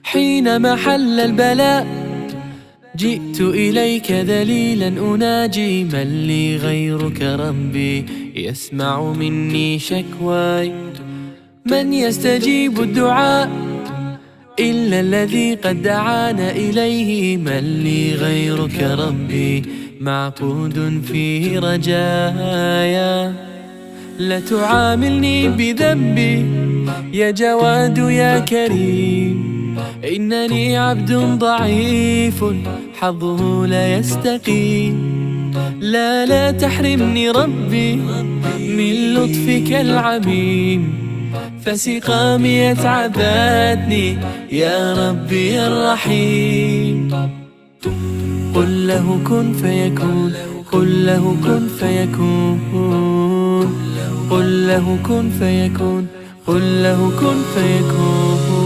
حينما حل البلاء جئت إليك ذليلا أناجي، من لي غيرك ربي يسمع مني شكواي؟ من يستجيب الدعاء إلا الذي قد دعانا إليه؟ من لي غيرك ربي معقود فيه رجايا؟ لا تعاملني بذنبي يا جواد يا كريم، إنني عبد ضعيف حظه لا يستقيم. لا تحرمني ربي من لطفك العميم، فسقامي أتعبتني يا ربي الرحيم. قل له كن فيكون، قل له كن فيكون، قل له كن فيكون، قل له كن فيكون.